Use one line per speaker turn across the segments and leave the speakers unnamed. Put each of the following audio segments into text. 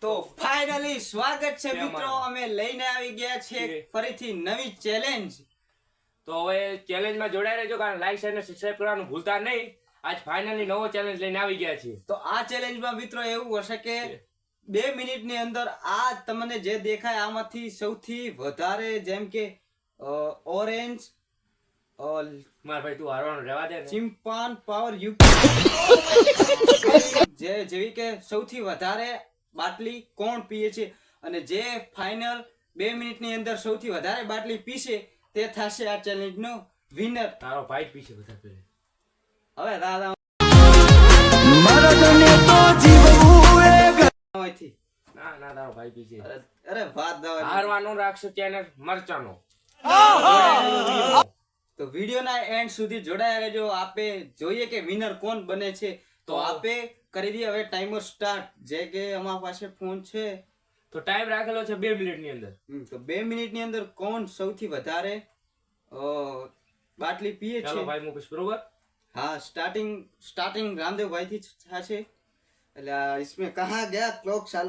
તો ફાઇનલી સ્વાગત છે મિત્રો, અમે લઈને આવી ગયા છે ફરીથી નવી ચેલેન્જ.
તો હવે ચેલેન્જમાં જોડાઈ રહેજો, કારણ લાઈક શેર અને સબસ્ક્રાઇબ કરવાનું ભૂલતા નહીં. આજ ફાઇનલી નવો ચેલેન્જ લઈને આવી ગયા છીએ.
તો આ ચેલેન્જમાં મિત્રો એવું હશે કે 2 મિનિટની અંદર આ તમને જે દેખાય આમાંથી સૌથી વધારે, જેમ કે ઓરેન્જ,
મારા ભાઈ તું હારવાનું રહેવા દે ને.
ચિમ્પાન પાવર જેવી કે સૌથી વધારે બાટલી કોણ પીએ છે અને જે ફાઇનલ 2 મિનિટની અંદર સૌથી વધારે બાટલી પીશે તે થશે આ ચેલેન્જનો વિનર.
તારો ભાઈ જ પીશે બધા પહેલે.
હવે દાદા
ના ના તારો ભાઈ પીશે.
અરે વાત દવા
હારવાનું રાખશે ચેનલ મરચાનો.
તો વિડિયોના એન્ડ સુધી જોડાયા રહેજો. આપે જોઈએ કે વિનર કોણ બને છે. તો આપે કરી દઈએ હવે ટાઈમર સ્ટાર્ટ. જે કે અમારા પાસે ફોન છે
તો ટાઈમ રાખેલો છે 2 મિનિટની અંદર.
તો 2 મિનિટની અંદર કોણ સૌથી વધારે બાટલી પીએ છે.
ચાલો ભાઈ મુકેશ, બરોબર?
हाँ स्टार्टिंग रामदेव भाई थी छे. એટલે इसमें कहाँ गया क्लॉक साल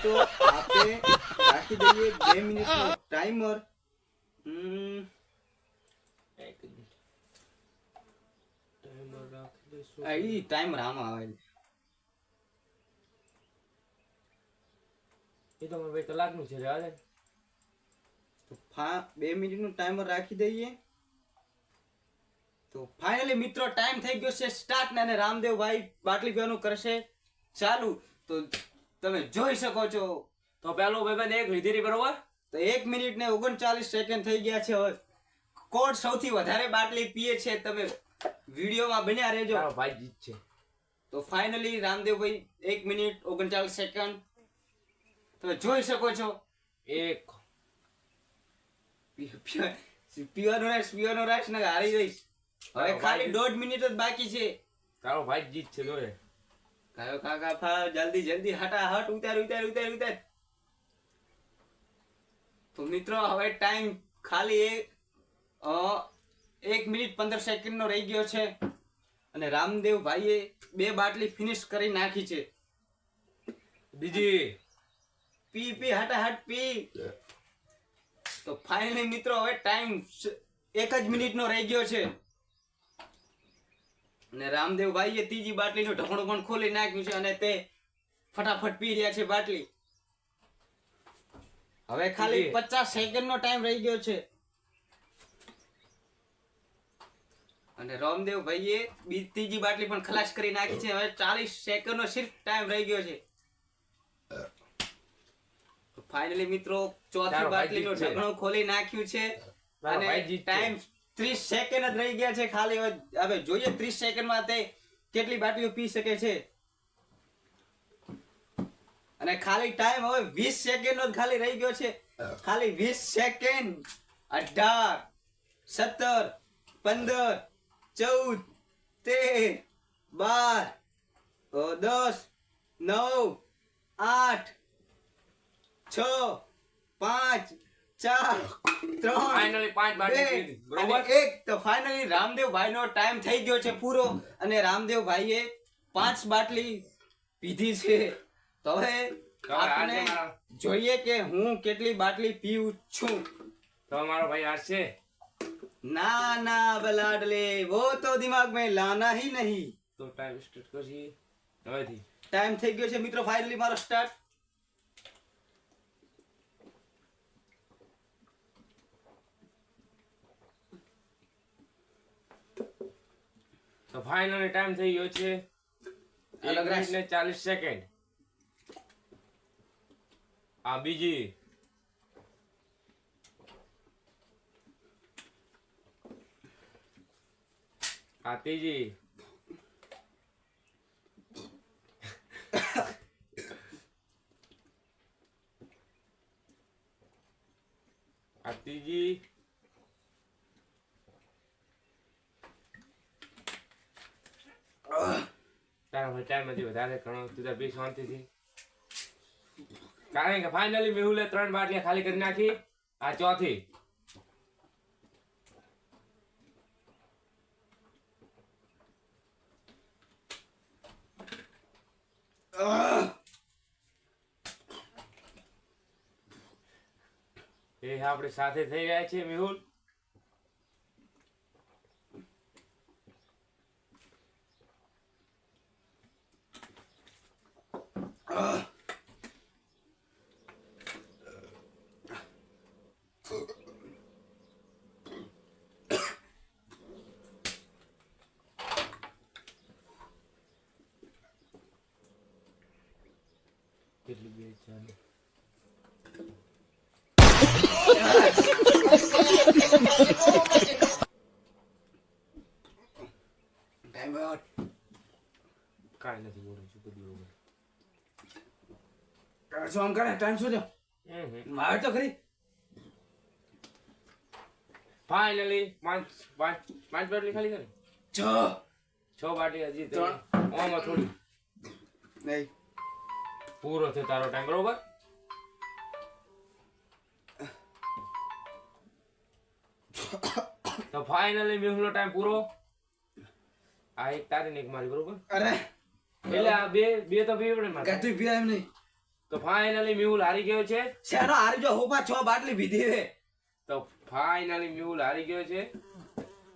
तो आपे રાખી દઈએ 2 મિનિટ નો ટાઈમર. આઈ ટાઈમર આમાં આવે
એ તો મારા ભાઈ કલાકનું છે. રહેવા દે.
તો 2 મિનિટ નું ટાઈમર રાખી દઈએ. તો ફાઇનલી મિત્રો ટાઈમ થઈ ગયો છે સ્ટાર્ટ ને રામદેવ ભાઈ બાટલી પીવાનું કરશે ચાલુ. તો તમે જોઈ શકો છો.
તો પેલો ભાઈબંધ એક લીધી રહી, બરોબર?
તો 1 મિનિટ ને 39 સેકન્ડ થઈ ગયા છે. હવે કોણ સૌથી વધારે બાટલી પીએ છે તમે વિડીયોમાં બન્યા રહેજો.
તારો ભાઈ જીત છે.
તો ફાઇનલી રામદેવ ભાઈ 1 મિનિટ 39 સેકન્ડ તમે જોઈ શકો છો.
એક
પીવાનો રાશ ને હારી જઈશ. હવે ખાલી 1.5 મિનિટ જ બાકી છે.
તારો ભાઈ જીત છે. જોડે
કાયો કાકા ફા જલ્દી જલ્દી હટાહટ ઉતાર. તો મિત્રો હવે ટાઈમ ખાલી 1 મિનિટ 15 સેકન્ડ નો રહી ગયો છે અને રામદેવ ભાઈએ 2 બાટલી ફિનિશ કરી નાખી છે.
બીજી
પી હટાહટ પી. તો ફાઇનલી મિત્રો હવે ટાઈમ 1 જ મિનિટ નો રહી ગયો છે અને રામદેવ ભાઈએ ત્રીજી બાટલીનું ઢાંકણું પણ ખોલી નાખ્યું છે અને તે ફટાફટ પી રહ્યા છે બાટલી. હવે ખાલી 50 સેકન્ડ નો ટાઈમ રહી ગયો છે અને રામદેવ ભાઈએ ત્રીજી બાટલી પણ ખલાસ કરી નાખી છે. હવે 40 સેકન્ડ નો સિર્ફ ટાઈમ રહી ગયો છે. તો ફાઇનલી મિત્રો ચોથી બાટલીનું ઢાંકણું ખોલી નાખ્યું છે અને ટાઈમ 30 સેકન્ડ જ રહી ગયા છે ખાલી. હવે જોઈએ 30 સેકન્ડમાં તે કેટલી બાટલીઓ પી શકે છે અને ખાલી ટાઈમ હવે 20 સેકન્ડ નો જ ખાલી રહી ગયો છે. ખાલી 20 સેકન્ડ. 18 17 15 14 13 12 10 9 8 6 5 4 3
ફાઇનલી 5 બાટલી પીધી, બરોબર?
અને 1. તો ફાઇનલી રામદેવ ભાઈ નો ટાઈમ થઈ ગયો છે પૂરો અને રામદેવ ભાઈએ 5 બાટલી પીધી છે. તો હવે આપણે જોઈએ કે હું કેટલી બાટલી પીઉં છું.
તો મારો ભાઈ હારશે.
ના ના બલાડલે વો તો દિમાગ में लाना ही नहीं.
તો ટાઈમ સ્ટાર્ટ કરીએ હવેથી.
ટાઈમ થઈ ગયો છે મિત્રો ફાઇનલી મારો સ્ટાર્ટ.
તો ફાઇનલી ટાઈમ થઈ ગયો છે 1 મિનિટ ને 40 સેકન્ડ. આ બીજી આ ત્રીજી આ ત્રીજી તારા ભાઈ ટાઈમ નથી વધારે ઘણો. તું તો બી શાંતિથી, કારણ કે ફાઇનલી મેહુલે 3 બાટલી ખાલી કરી નાખી. આ ચોથી. એ આપણે સાથે થઈ રહ્યા છીએ મેહુલ. કેટલી બે ચાલે
ટાઈમ આઉટ.
કાંઈ નથી બોલું છું બધું over.
શું આમ કરે? ટાઈમ શું થયો? મારે તો ખરી.
ફાઇનલી પાંચ બાટલી ખાલી કરી. 6 બાટલી હજી તો ઓમાં થોડી
નહીં.
પૂરો થયો તારો ટાઈમ બરોબર. તો ફાઇનલી મેહુલનો ટાઈમ પૂરો. આ એક તારી ને એક મારી બરોબર.
અરે
એટલે આ બે તો પીવડે મારે.
ગતું પીવા એમ નહીં.
તો ફાઇનલી મેહુલ હારી ગયો છે.
શેનો હારી જો હોપા 6 બાટલી પીધી છે.
તો ફાઇનલી મેહુલ હારી ગયો છે.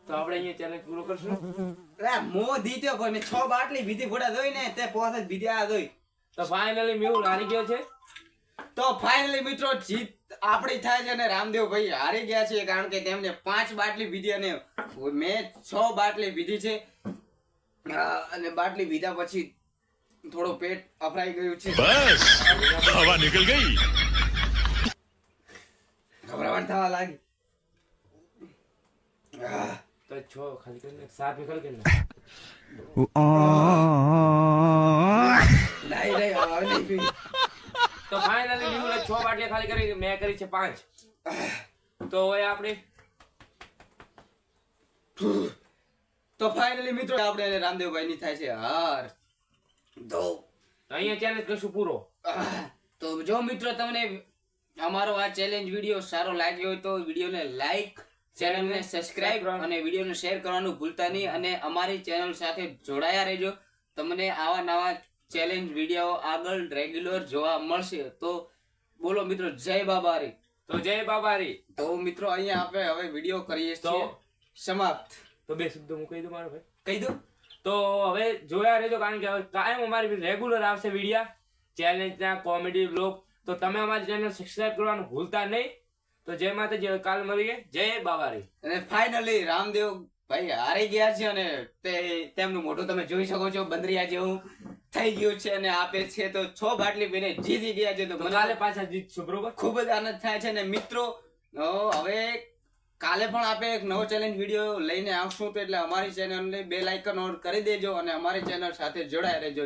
તો આપણે અહીંયા ચેલેન્જ પૂરો કરશું.
અરે મો દીત્યો કોઈ 6 બાટલી પીધી ફોડા દોઈ ને તે પોતે જ પીધી આ દોઈ.
તો ફાઇનલી મેહુલ હારી ગયો છે.
તો ફાઇનલી મિત્રો જીત આપણી થાય છે અને રામદેવ ભાઈ હારી ગયા છે કારણ કે તેમને 5 બાટલી પીધી અને મેં 6 બાટલી પીધી છે. અને બાટલી પીધા પછી થોડો પેટ અફરાઈ ગયું છે.
बस हवा निकल गई.
ગભરામણ થવા લાગી.
તો 6 ખાલી કરીને 7 ખાલી કરીને
નહીં નહીં હવે નહીં પી.
તો ફાઇનલી મેહુલે 6 બાટલી ખાલી કરી, મેં કરી છે 5. તો હવે આપણે
તો ફાઇનલી મિત્રો આપણે રામદેવભાઈ ની થાય છે હાર. તો
અહીંયા ચેલેન્જ કરશું પૂરો.
તો જો મિત્રો તમને અમારો આ ચેલેન્જ વિડિયો સારો લાગ્યો હોય તો વિડિયોને લાઈક, ચેનલને સબસ્ક્રાઇબ અને વિડિયોને શેર કરવાનું ભૂલતા નહીં અને અમારી ચેનલ સાથે જોડાયા રહેજો. તમને આવા નવા ચેલેન્જ વિડિયો આગળ રેગ્યુલર જોવા મળશે. તો બોલો મિત્રો જય બાબારી.
તો જય બાબારી.
તો મિત્રો અહીંયા આપણે હવે વિડિયો કરીએ
તો
છીએ સમાપ્ત.
તો બે શબ્દો હું કહી દઉં મારો ભાઈ.
કહી દો.
તો હવે જોયા રહેજો કારણ કે હવે કાયમ અમારી રેગ્યુલર આવશે વિડિયા ચેલેન્જના કોમેડી બ્લોગ. તો તમે અમારી ચેનલ સબસ્ક્રાઇબ કરવાનું ભૂલતા નહીં. તો જય માતાજી. કાલ મળીએ. જય બાબારી.
અને ફાઇનલી રામદેવ ભાઈ હારી ગયા છે અને તેમનું મોઢું તમે જોઈ શકો છો બંદરિયા જેવું થઈ ગયું છે અને આપે છે તો 6 બાટલી પીને જીતી ગયા છે. તો
તો
મને
કાલે પાછા જીતશું બરોબર.
ખૂબ જ આનંદ થાય છે અને મિત્રો હવે કાલે પણ આપણે એક નવો ચેલેન્જ વિડીયો લઈને આવશું તો એટલે અમારી ચેનલને બેલ આઇકન ઓન કરી દેજો અને અમારી ચેનલ સાથે જોડાઈ રહેજો.